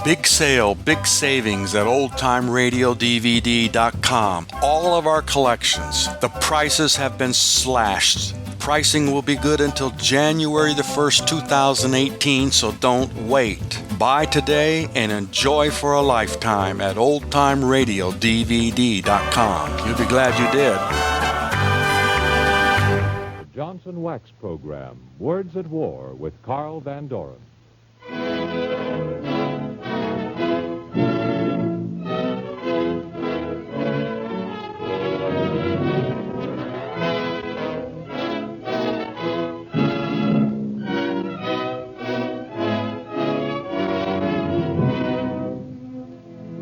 Big sale, big savings at oldtimeradiodvd.com. All of our collections. The prices have been slashed. Pricing will be good until January the 1st, 2018, so don't wait. Buy today and enjoy for a lifetime at oldtimeradiodvd.com. You'll be glad you did. The Johnson Wax Program, Words at War with Carl Van Doren.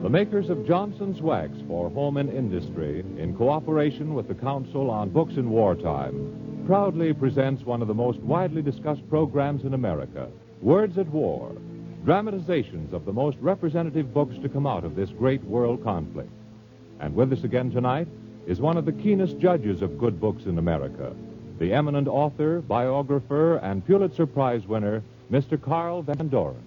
The makers of Johnson's Wax for Home and Industry, in cooperation with the Council on Books in Wartime, proudly presents one of the most widely discussed programs in America, Words at War, dramatizations of the most representative books to come out of this great world conflict. And with us again tonight is one of the keenest judges of good books in America, the eminent author, biographer, and Pulitzer Prize winner, Mr. Carl Van Doren.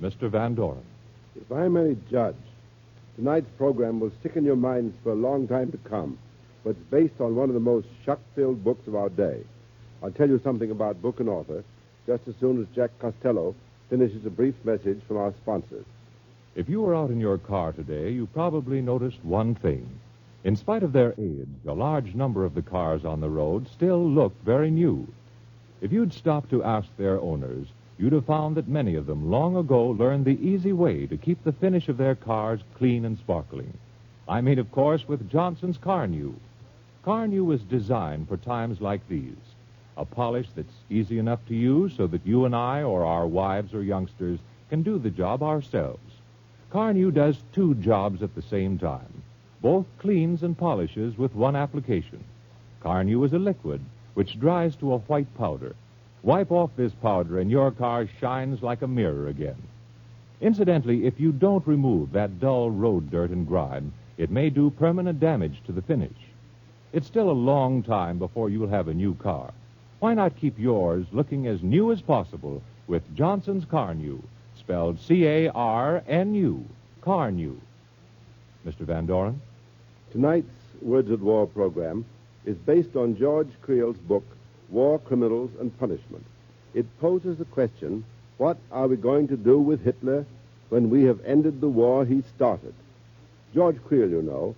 Mr. Van Doren. If I may judge, tonight's program will stick in your minds for a long time to come, but it's based on one of the most shock-filled books of our day. I'll tell you something about book and author just as soon as Jack Costello finishes a brief message from our sponsors. If you were out in your car today, you probably noticed one thing. In spite of their age, a large number of the cars on the road still look very new. If you'd stopped to ask their owners, you'd have found that many of them long ago learned the easy way to keep the finish of their cars clean and sparkling. I mean, of course, with Johnson's Carnu. Carnu is designed for times like these. A polish that's easy enough to use so that you and I or our wives or youngsters can do the job ourselves. Carnu does two jobs at the same time. Both cleans and polishes with one application. Carnu is a liquid which dries to a white powder. Wipe off this powder and your car shines like a mirror again. Incidentally, if you don't remove that dull road dirt and grime, it may do permanent damage to the finish. It's still a long time before you'll have a new car. Why not keep yours looking as new as possible with Johnson's Carnu, spelled C-A-R-N-U, Carnu. Mr. Van Doren? Tonight's Words at War program is based on George Creel's book, War, Criminals, and Punishment. It poses the question, what are we going to do with Hitler when we have ended the war he started? George Creel, you know,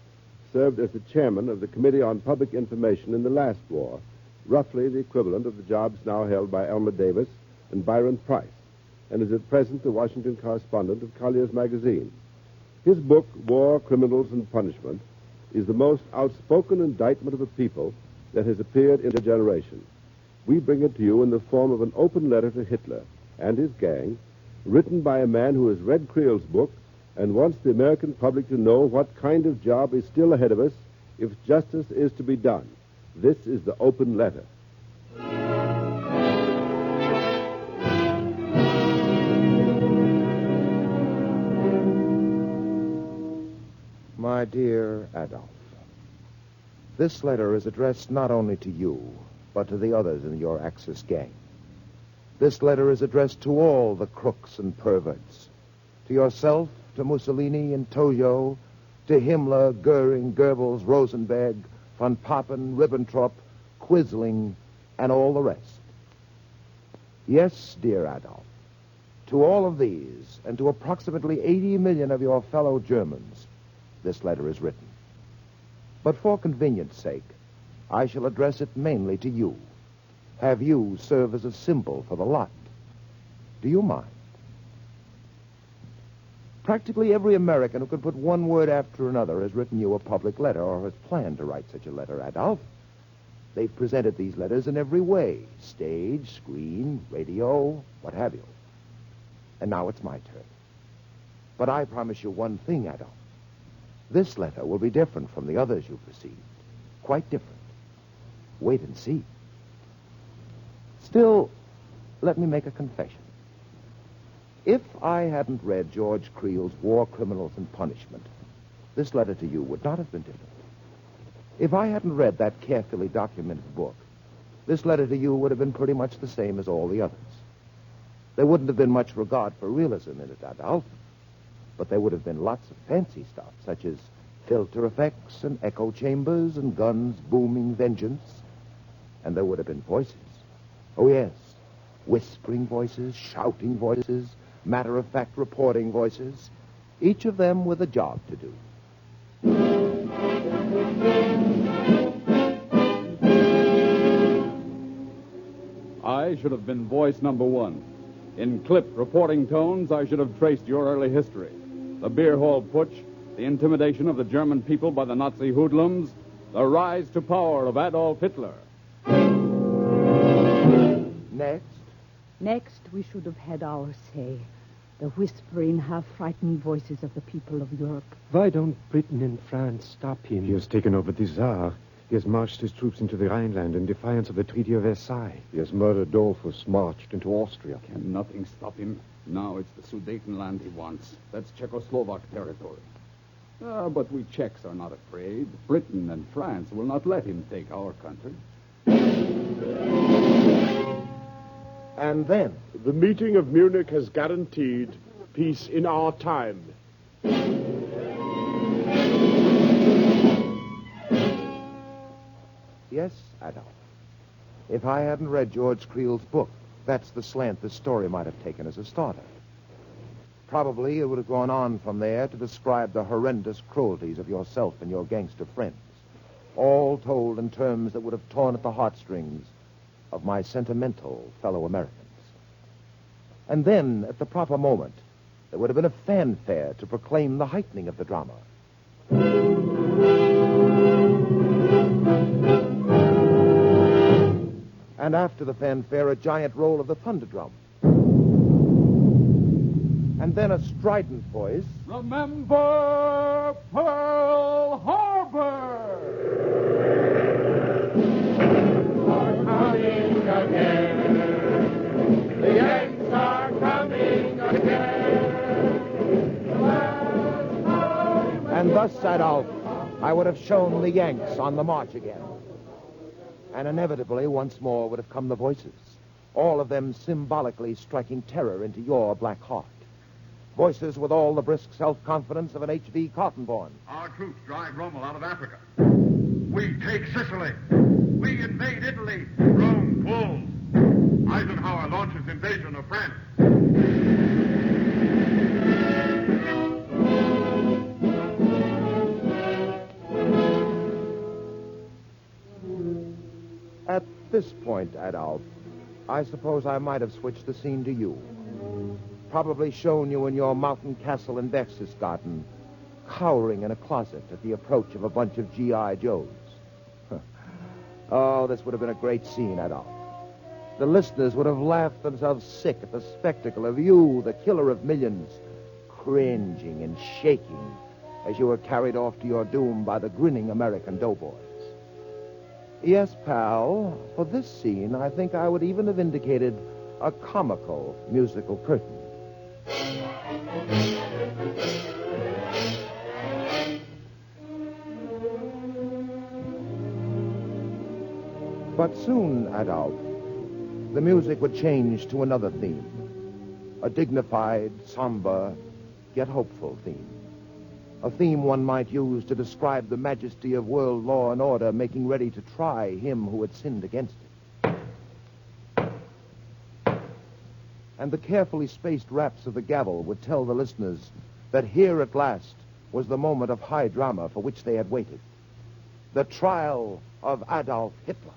served as the chairman of the Committee on Public Information in the last war, roughly the equivalent of the jobs now held by Elmer Davis and Byron Price, and is at present the Washington correspondent of Collier's magazine. His book, War, Criminals, and Punishment, is the most outspoken indictment of a people that has appeared in a generation. We bring it to you in the form of an open letter to Hitler and his gang, written by a man who has read Creel's book and wants the American public to know what kind of job is still ahead of us if justice is to be done. This is the open letter. My dear Adolf, this letter is addressed not only to you, but to the others in your Axis gang. This letter is addressed to all the crooks and perverts. To yourself, to Mussolini and Tojo, to Himmler, Goering, Goebbels, Rosenberg, von Papen, Ribbentrop, Quisling, and all the rest. Yes, dear Adolf, to all of these, and to approximately 80 million of your fellow Germans, this letter is written. But for convenience sake, I shall address it mainly to you. Have you serve as a symbol for the lot. Do you mind? Practically every American who can put one word after another has written you a public letter or has planned to write such a letter, Adolf. They've presented these letters in every way, stage, screen, radio, what have you. And now it's my turn. But I promise you one thing, Adolf. This letter will be different from the others you've received. Quite different. Wait and see. Still, let me make a confession. If I hadn't read George Creel's War Criminals and Punishment, this letter to you would not have been different. If I hadn't read that carefully documented book, this letter to you would have been pretty much the same as all the others. There wouldn't have been much regard for realism in it, Adolf, but there would have been lots of fancy stuff, such as filter effects and echo chambers and guns booming vengeance. And there would have been voices. Oh, yes. Whispering voices, shouting voices, matter-of-fact reporting voices, each of them with a job to do. I should have been voice number one. In clipped reporting tones, I should have traced your early history. The beer hall putsch, the intimidation of the German people by the Nazi hoodlums, the rise to power of Adolf Hitler. Next. Next, we should have had our say. The whispering, half-frightened voices of the people of Europe. Why don't Britain and France stop him? He has taken over the Tsar. He has marched his troops into the Rhineland in defiance of the Treaty of Versailles. He has murdered Dollfuss, marched into Austria. Can nothing stop him? Now it's the Sudetenland he wants. That's Czechoslovak territory. But we Czechs are not afraid. Britain and France will not let him take our country. And then, The meeting of Munich has guaranteed peace in our time. yes, Adolf, if I hadn't read George Creel's book, that's the slant this story might have taken as a starter. Probably it would have gone on from there to describe the horrendous cruelties of yourself and your gangster friends, all told in terms that would have torn at the heartstrings of my sentimental fellow Americans. And then, at the proper moment, there would have been a fanfare to proclaim the heightening of the drama. And after the fanfare, a giant roll of the thunder drum. And then a strident voice. Remember Pearl Harbor! Are coming again. The Yanks are coming again. And thus, Adolf, I would have shown the Yanks on the march again. And inevitably, once more, would have come the voices, all of them symbolically striking terror into your black heart. Voices with all the brisk self-confidence of an H.V. Cottonborn. Our troops drive Rommel out of Africa. We take Sicily. We invade Italy. Rome falls. Eisenhower launches invasion of France. At this point, Adolf, I suppose I might have switched the scene to you. Probably shown you in your mountain castle in Berchtesgaden, cowering in a closet at the approach of a bunch of G.I. Joes. Oh, this would have been a great scene, Adolf. The listeners would have laughed themselves sick at the spectacle of you, the killer of millions, cringing and shaking as you were carried off to your doom by the grinning American doughboys. Yes, pal, for this scene, I think I would even have indicated a comical musical curtain. But soon, Adolf, the music would change to another theme. A dignified, somber, yet hopeful theme. A theme one might use to describe the majesty of world law and order making ready to try him who had sinned against it. And the carefully spaced raps of the gavel would tell the listeners that here at last was the moment of high drama for which they had waited. The trial of Adolf Hitler.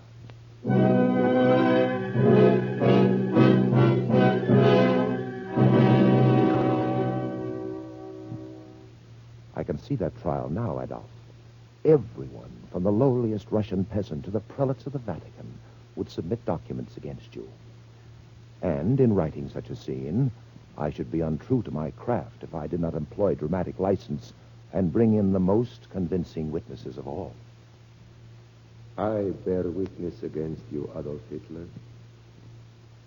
I can see that trial now, Adolf. Everyone, from the lowliest Russian peasant to the prelates of the Vatican, would submit documents against you. And in writing such a scene, I should be untrue to my craft if I did not employ dramatic license and bring in the most convincing witnesses of all. I bear witness against you, Adolf Hitler.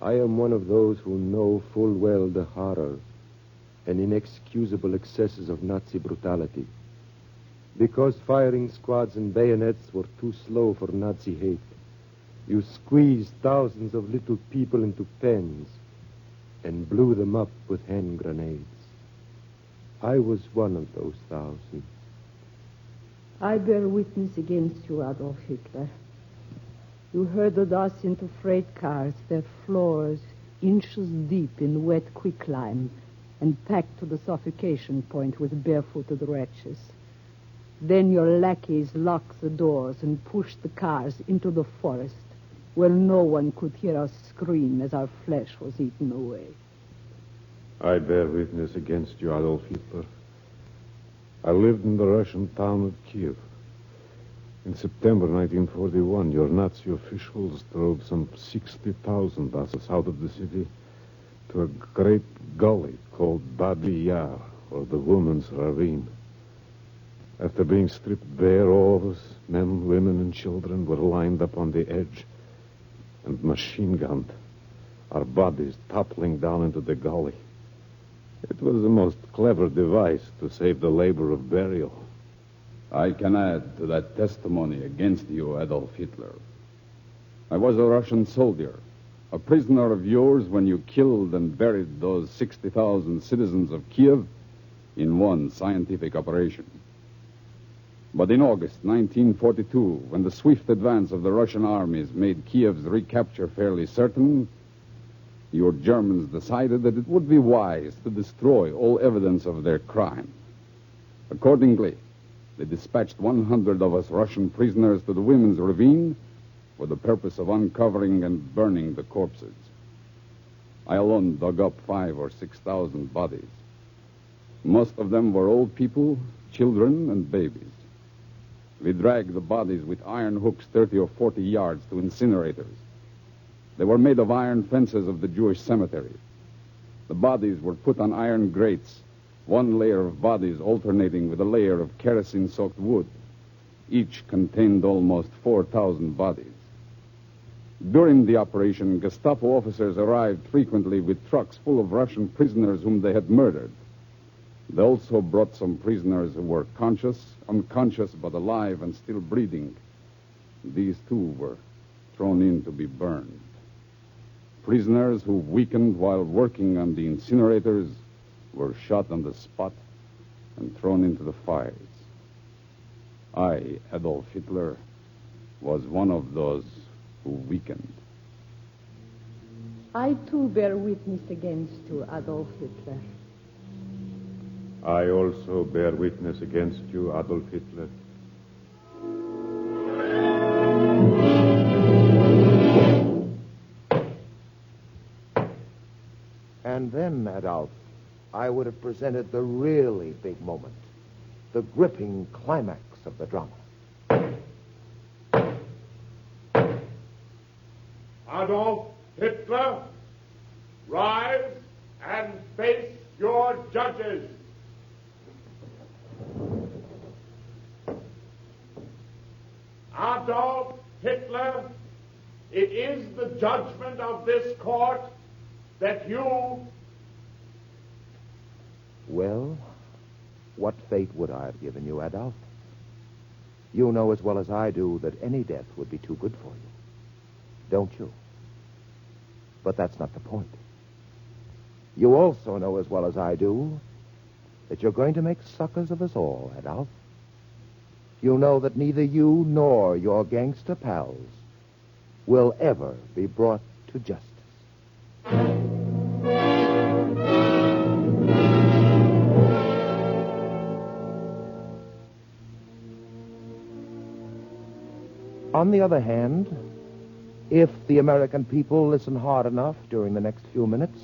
I am one of those who know full well the horror and inexcusable excesses of Nazi brutality. Because firing squads and bayonets were too slow for Nazi hate, you squeezed thousands of little people into pens and blew them up with hand grenades. I was one of those thousands. I bear witness against you, Adolf Hitler. You herded us into freight cars, their floors inches deep in wet quicklime, and packed to the suffocation point with barefooted wretches. Then your lackeys locked the doors and pushed the cars into the forest, where no one could hear us scream as our flesh was eaten away. I bear witness against you, Adolf Hitler. I lived in the Russian town of Kiev. In September 1941, your Nazi officials drove some 60,000 of us out of the city to a great gully called Babi Yar, or the Woman's Ravine. After being stripped bare, all of us, men, women, and children, were lined up on the edge and machine-gunned, our bodies toppling down into the gully. It was the most clever device to save the labor of burial. I can add to that testimony against you, Adolf Hitler. I was a Russian soldier, a prisoner of yours when you killed and buried those 60,000 citizens of Kiev in one scientific operation. But in August 1942, when the swift advance of the Russian armies made Kiev's recapture fairly certain, your Germans decided that it would be wise to destroy all evidence of their crime. Accordingly, they dispatched 100 of us Russian prisoners to the Women's Ravine for the purpose of uncovering and burning the corpses. I alone dug up 5,000 or 6,000 bodies. Most of them were old people, children, and babies. We dragged the bodies with iron hooks 30 or 40 yards to incinerators. They were made of iron fences of the Jewish cemetery. The bodies were put on iron grates, one layer of bodies alternating with a layer of kerosene-soaked wood. Each contained almost 4,000 bodies. During the operation, Gestapo officers arrived frequently with trucks full of Russian prisoners whom they had murdered. They also brought some prisoners who were unconscious but alive and still breathing. These too were thrown in to be burned. Prisoners who weakened while working on the incinerators were shot on the spot and thrown into the fires. I, Adolf Hitler, was one of those who weakened. I, too, bear witness against you, Adolf Hitler. I also bear witness against you, Adolf Hitler. And then, Adolf, I would have presented the really big moment, the gripping climax of the drama. Adolf Hitler, rise and face your judges. Adolf Hitler, it is the judgment of this court that you... Well, what fate would I have given you, Adolf? You know as well as I do that any death would be too good for you. Don't you? But that's not the point. You also know as well as I do that you're going to make suckers of us all, Adolf. You know that neither you nor your gangster pals will ever be brought to justice. On the other hand, if the American people listen hard enough during the next few minutes,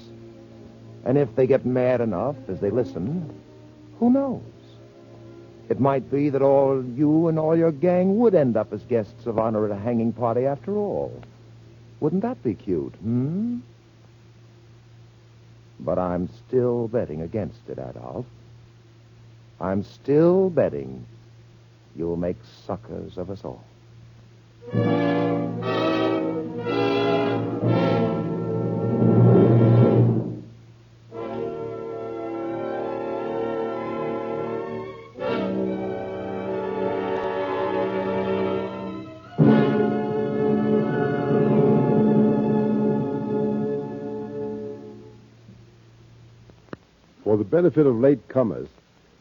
and if they get mad enough as they listen, who knows? It might be that all you and all your gang would end up as guests of honor at a hanging party after all. Wouldn't that be cute, But I'm still betting against it, Adolf. I'm still betting you'll make suckers of us all. For the benefit of late comers,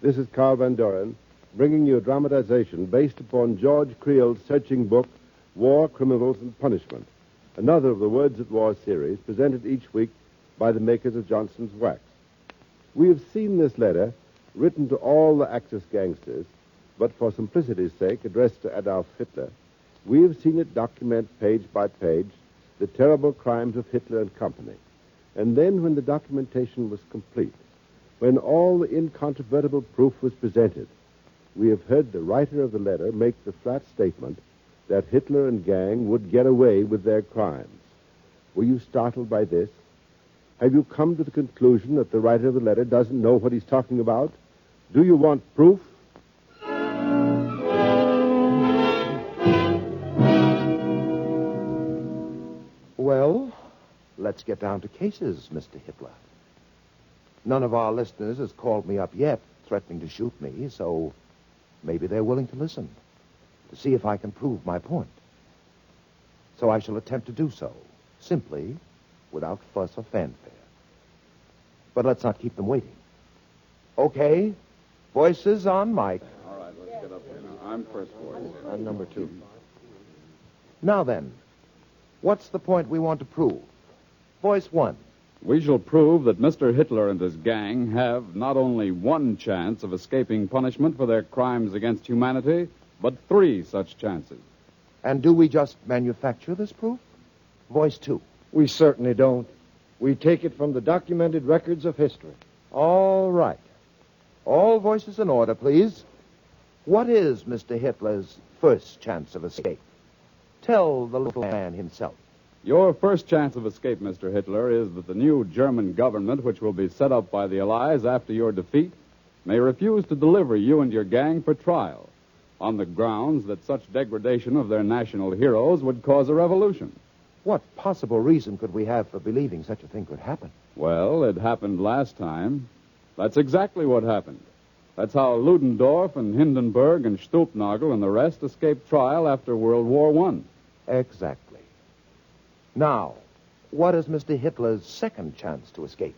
this is Carl Van Doren bringing you a dramatization based upon George Creel's searching book, War, Criminals, and Punishment, another of the Words at War series presented each week by the makers of Johnson's Wax. We have seen this letter written to all the Axis gangsters, but for simplicity's sake addressed to Adolf Hitler. We have seen it document page by page the terrible crimes of Hitler and company. And then when the documentation was complete, when all the incontrovertible proof was presented, we have heard the writer of the letter make the flat statement that Hitler and gang would get away with their crimes. Were you startled by this? Have you come to the conclusion that the writer of the letter doesn't know what he's talking about? Do you want proof? Well, let's get down to cases, Mr. Hitler. None of our listeners has called me up yet threatening to shoot me, so maybe they're willing to listen to see if I can prove my point. So I shall attempt to do so, simply, without fuss or fanfare. But let's not keep them waiting. Okay, voices on mic. All right, let's get up here now. I'm first voice. I'm number 2. Now then, what's the point we want to prove? Voice 1. We shall prove that Mr. Hitler and his gang have not only one chance of escaping punishment for their crimes against humanity, but 3 such chances. And do we just manufacture this proof? Voice 2. We certainly don't. We take it from the documented records of history. All right. All voices in order, please. What is Mr. Hitler's first chance of escape? Tell the little man himself. Your first chance of escape, Mr. Hitler, is that the new German government, which will be set up by the Allies after your defeat, may refuse to deliver you and your gang for trial, on the grounds that such degradation of their national heroes would cause a revolution. What possible reason could we have for believing such a thing could happen? Well, it happened last time. That's exactly what happened. That's how Ludendorff and Hindenburg and Stulpnagel and the rest escaped trial after World War I. Exactly. Now, what is Mr. Hitler's second chance to escape?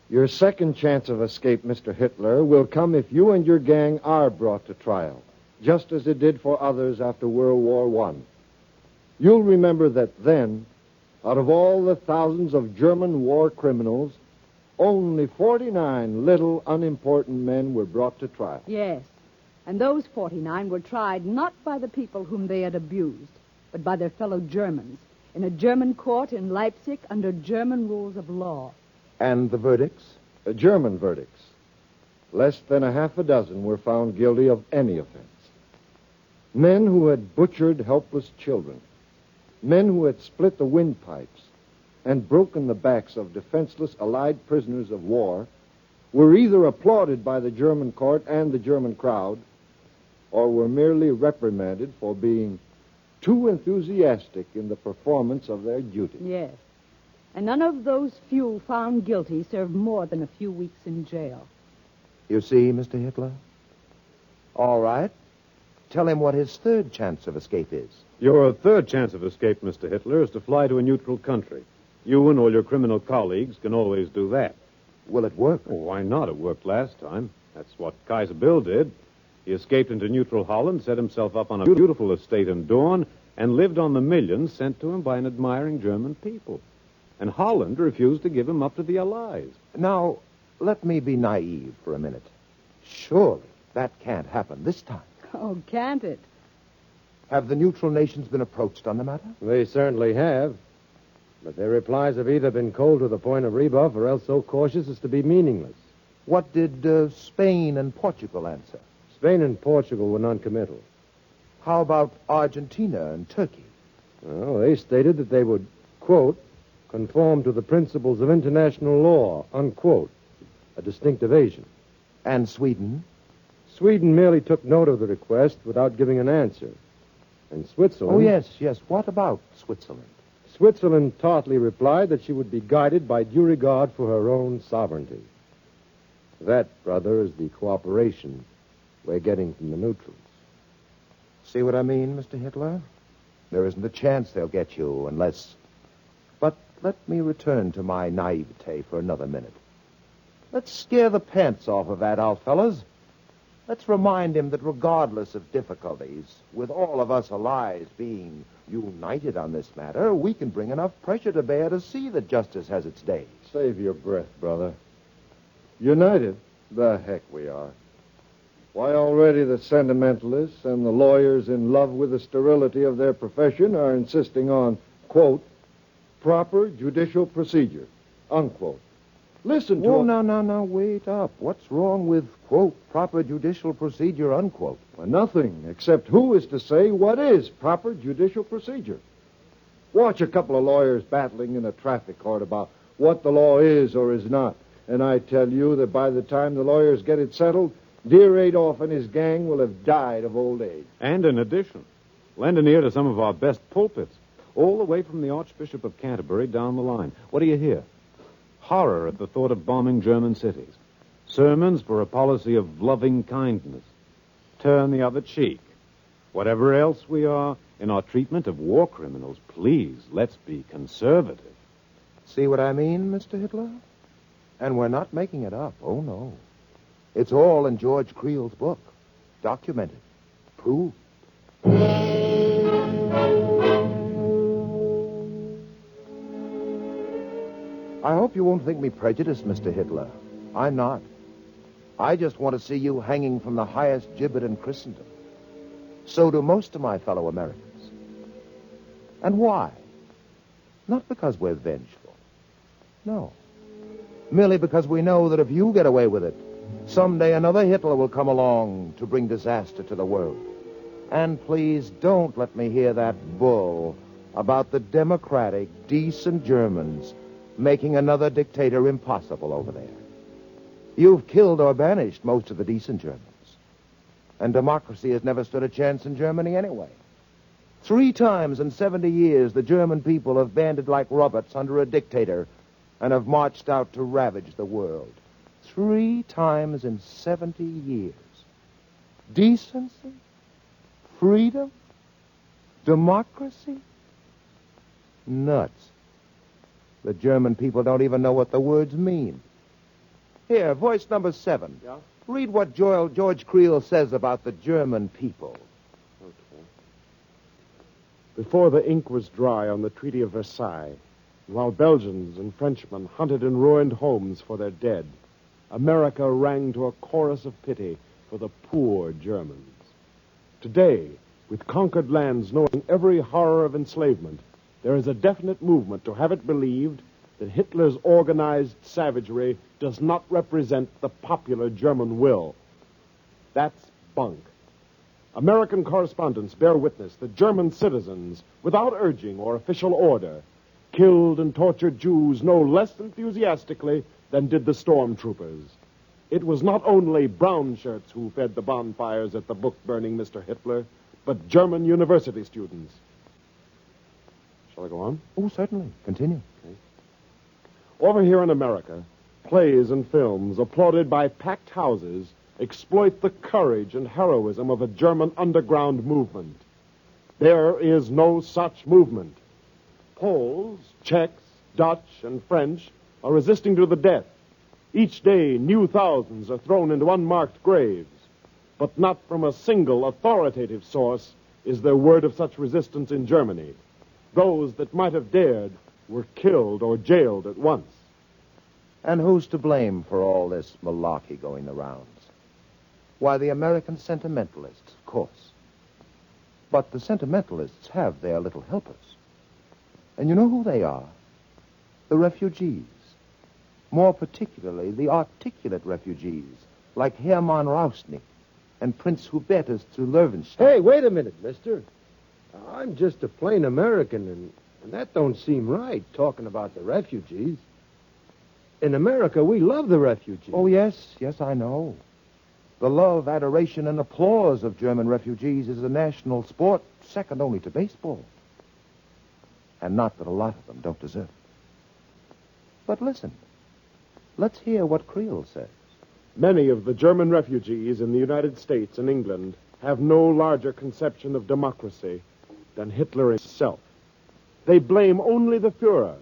Your second chance of escape, Mr. Hitler, will come if you and your gang are brought to trial, just as it did for others after World War I. You'll remember that then, out of all the thousands of German war criminals, only 49 little, unimportant men were brought to trial. Yes, and those 49 were tried not by the people whom they had abused, but by their fellow Germans, in a German court in Leipzig under German rules of law. And the verdicts? German verdicts. Less than a half a dozen were found guilty of any offense. Men who had butchered helpless children, men who had split the windpipes and broken the backs of defenseless Allied prisoners of war were either applauded by the German court and the German crowd or were merely reprimanded for being too enthusiastic in the performance of their duty. Yes, and none of those few found guilty served more than a few weeks in jail. You see, Mr. Hitler? All right. Tell him what his third chance of escape is. Your third chance of escape, Mr. Hitler, is to fly to a neutral country. You and all your criminal colleagues can always do that. Will it work? Oh, why not? It worked last time. That's what Kaiser Bill did. He escaped into neutral Holland, set himself up on a beautiful estate in Dorn, and lived on the millions sent to him by an admiring German people. And Holland refused to give him up to the Allies. Now, let me be naive for a minute. Surely that can't happen this time. Oh, can't it? Have the neutral nations been approached on the matter? They certainly have. But their replies have either been cold to the point of rebuff or else so cautious as to be meaningless. What did Spain and Portugal answer? Spain and Portugal were non-committal. How about Argentina and Turkey? Well, they stated that they would, quote, conform to the principles of international law, unquote, a distinct evasion. And Sweden? Sweden merely took note of the request without giving an answer. And Switzerland... Oh, yes. What about Switzerland? Switzerland tartly replied that she would be guided by due regard for her own sovereignty. That, brother, is the cooperation we're getting from the neutrals. See what I mean, Mr. Hitler? There isn't a chance they'll get you unless... But let me return to my naivete for another minute. Let's scare the pants off of Adolf, fellas. Let's remind him that regardless of difficulties, with all of us allies being united on this matter, we can bring enough pressure to bear to see that justice has its day. Save your breath, brother. United? The heck we are. Why, already the sentimentalists and the lawyers in love with the sterility of their profession are insisting on, quote, proper judicial procedure, unquote. Listen to... Oh, no, wait up. What's wrong with, quote, proper judicial procedure, unquote? Well, nothing, except who is to say what is proper judicial procedure. Watch a couple of lawyers battling in a traffic court about what the law is or is not. And I tell you that by the time the lawyers get it settled, dear Adolf and his gang will have died of old age. And in addition, lend an ear to some of our best pulpits, all the way from the Archbishop of Canterbury down the line. What do you hear? Horror at the thought of bombing German cities. Sermons for a policy of loving kindness. Turn the other cheek. Whatever else we are in our treatment of war criminals, please, let's be conservative. See what I mean, Mr. Hitler? And we're not making it up. Oh, no. It's all in George Creel's book. Documented. Proved. I hope you won't think me prejudiced, Mr. Hitler. I'm not. I just want to see you hanging from the highest gibbet in Christendom. So do most of my fellow Americans. And why? Not because we're vengeful. No. Merely because we know that if you get away with it, someday another Hitler will come along to bring disaster to the world. And please don't let me hear that bull about the democratic, decent Germans making another dictator impossible over there. You've killed or banished most of the decent Germans. And democracy has never stood a chance in Germany anyway. 3 times in 70 years, the German people have banded like robots under a dictator and have marched out to ravage the world. 3 times in 70 years. Decency? Freedom? Democracy? Nuts. The German people don't even know what the words mean. Here, voice number 7. Yeah? Read what George Creel says about the German people. Okay. Before the ink was dry on the Treaty of Versailles, while Belgians and Frenchmen hunted in ruined homes for their dead, America rang to a chorus of pity for the poor Germans. Today, with conquered lands knowing every horror of enslavement, there is a definite movement to have it believed that Hitler's organized savagery does not represent the popular German will. That's bunk. American correspondents bear witness that German citizens, without urging or official order, killed and tortured Jews no less enthusiastically than did the stormtroopers. It was not only brown shirts who fed the bonfires at the book-burning Mr. Hitler, but German university students. Shall I go on? Oh, certainly. Continue. Okay. Over here in America, plays and films applauded by packed houses exploit the courage and heroism of a German underground movement. There is no such movement. Poles, Czechs, Dutch, and French are resisting to the death. Each day, new thousands are thrown into unmarked graves. But not from a single authoritative source is there word of such resistance in Germany. Those that might have dared were killed or jailed at once. And who's to blame for all this malarkey going the rounds? Why, the American sentimentalists, of course. But the sentimentalists have their little helpers. And you know who they are? The refugees. More particularly, the articulate refugees, like Hermann Rausnick and Prince Hubertus zu Löwenstein. Hey, wait a minute, mister. I'm just a plain American, and that don't seem right, talking about the refugees. In America, we love the refugees. Oh, yes, I know. The love, adoration, and applause of German refugees is a national sport second only to baseball. And not that a lot of them don't deserve it. But listen, let's hear what Creel says. Many of the German refugees in the United States and England have no larger conception of democracy than Hitler himself. They blame only the Fuhrer,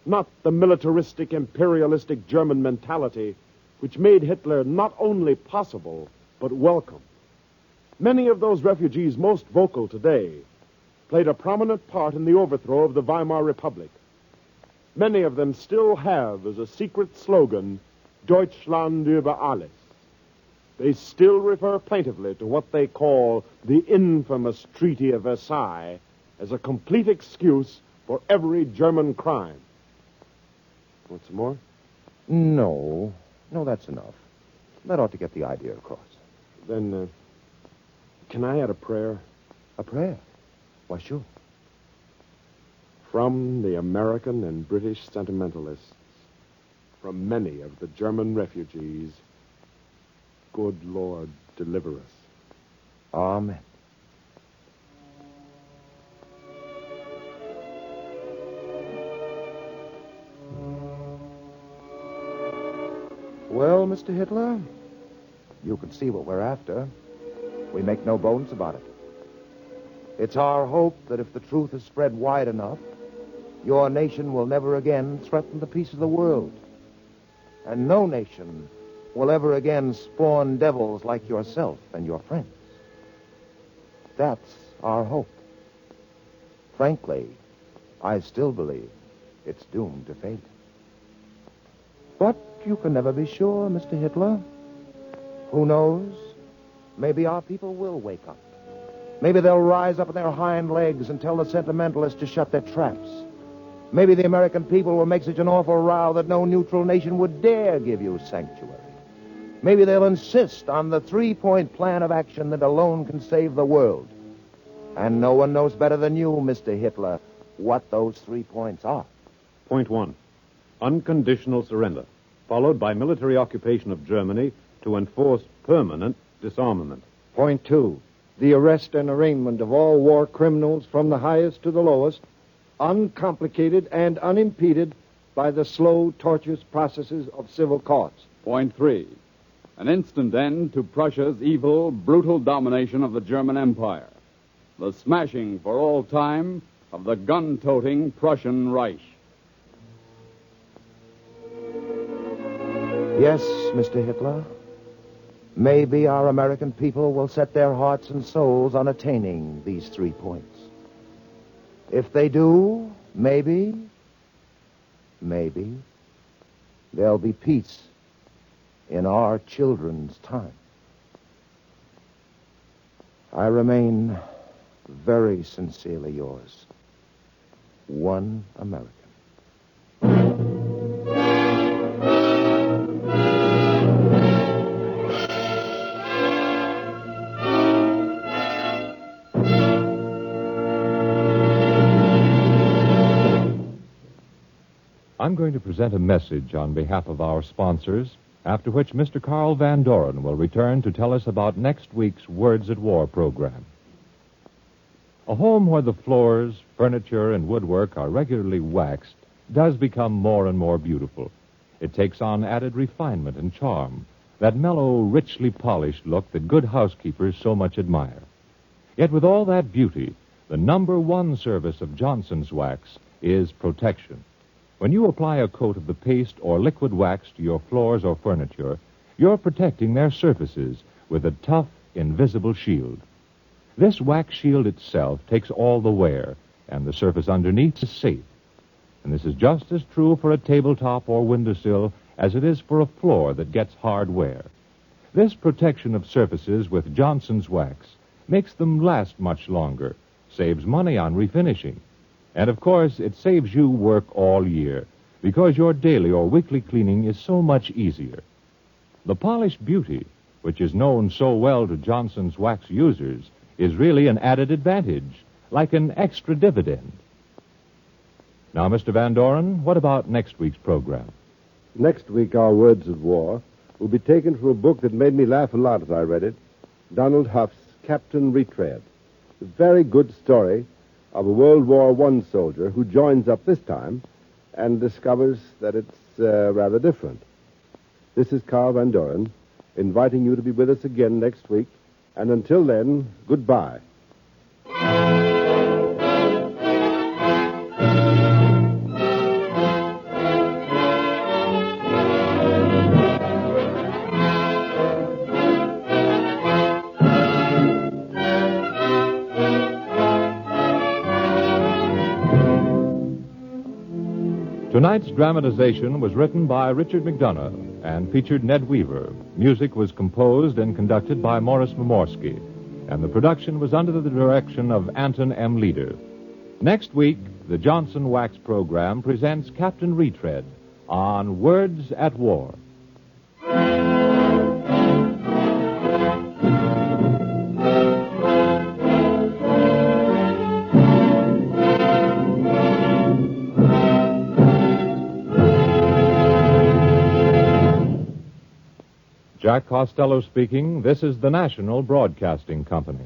not the militaristic, imperialistic German mentality which made Hitler not only possible, but welcome. Many of those refugees most vocal today played a prominent part in the overthrow of the Weimar Republic. Many of them still have as a secret slogan, Deutschland über alles. They still refer plaintively to what they call the infamous Treaty of Versailles as a complete excuse for every German crime. Want some more? No, that's enough. That ought to get the idea across. Then, can I add a prayer? A prayer? Why, sure. From the American and British sentimentalists, from many of the German refugees, good Lord, deliver us. Amen. Well, Mr. Hitler, you can see what we're after. We make no bones about it. It's our hope that if the truth is spread wide enough, your nation will never again threaten the peace of the world. And no nation will ever again spawn devils like yourself and your friends. That's our hope. Frankly, I still believe it's doomed to fate. But you can never be sure, Mr. Hitler. Who knows? Maybe our people will wake up. Maybe they'll rise up on their hind legs and tell the sentimentalists to shut their traps. Maybe the American people will make such an awful row that no neutral nation would dare give you sanctuary. Maybe they'll insist on the three-point plan of action that alone can save the world. And no one knows better than you, Mr. Hitler, what those 3 points are. Point 1. Unconditional surrender, followed by military occupation of Germany to enforce permanent disarmament. Point 2. The arrest and arraignment of all war criminals from the highest to the lowest, uncomplicated and unimpeded by the slow, tortuous processes of civil courts. Point 3. An instant end to Prussia's evil, brutal domination of the German Empire. The smashing for all time of the gun-toting Prussian Reich. Yes, Mr. Hitler. Maybe our American people will set their hearts and souls on attaining these 3 points. If they do, maybe, there'll be peace in our children's time. I remain very sincerely yours, one American. I'm going to present a message on behalf of our sponsors, after which Mr. Carl Van Doren will return to tell us about next week's Words at War program. A home where the floors, furniture, and woodwork are regularly waxed does become more and more beautiful. It takes on added refinement and charm, that mellow, richly polished look that good housekeepers so much admire. Yet with all that beauty, the number one service of Johnson's Wax is protection. When you apply a coat of the paste or liquid wax to your floors or furniture, you're protecting their surfaces with a tough, invisible shield. This wax shield itself takes all the wear, and the surface underneath is safe. And this is just as true for a tabletop or windowsill as it is for a floor that gets hard wear. This protection of surfaces with Johnson's Wax makes them last much longer, saves money on refinishing. And, of course, it saves you work all year, because your daily or weekly cleaning is so much easier. The polished beauty, which is known so well to Johnson's Wax users, is really an added advantage, like an extra dividend. Now, Mr. Van Doren, what about next week's program? Next week, our Words at War will be taken from a book that made me laugh a lot as I read it, Donald Huff's Captain Retread. A very good story of a World War I soldier who joins up this time and discovers that it's rather different. This is Carl Van Doren, inviting you to be with us again next week. And until then, goodbye. Tonight's dramatization was written by Richard McDonough and featured Ned Weaver. Music was composed and conducted by Morris Momorsky, and the production was under the direction of Anton M. Leader. Next week, the Johnson Wax program presents Captain Retread on Words at War. Jack Costello speaking. This is the National Broadcasting Company.